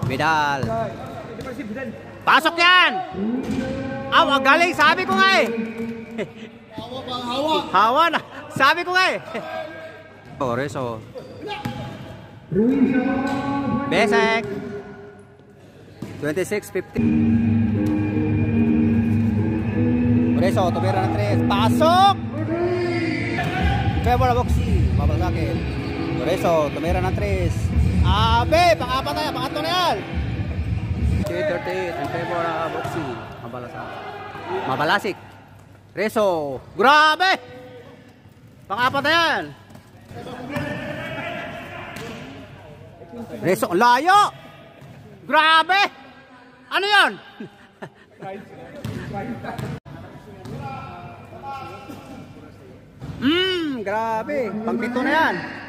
Vidal. Pasok yan! Aw, ang galing! Sabi ko nga eh! Hawa na! Sabi ko nga eh! Reso. Besek! 26-50. Reso, tumira ng 3. Pasok! February boxy. Babal sa akin. Reso, tumira ng 3. Abe! Pang-apat na yan! Pang-atlo na yan! 38 in favor of boxy. Mabalasik. Reso. Grabe! Pang-apat na yan. Reso. Layo! Grabe! Ano yan? Grabe. Pang-pito na yan.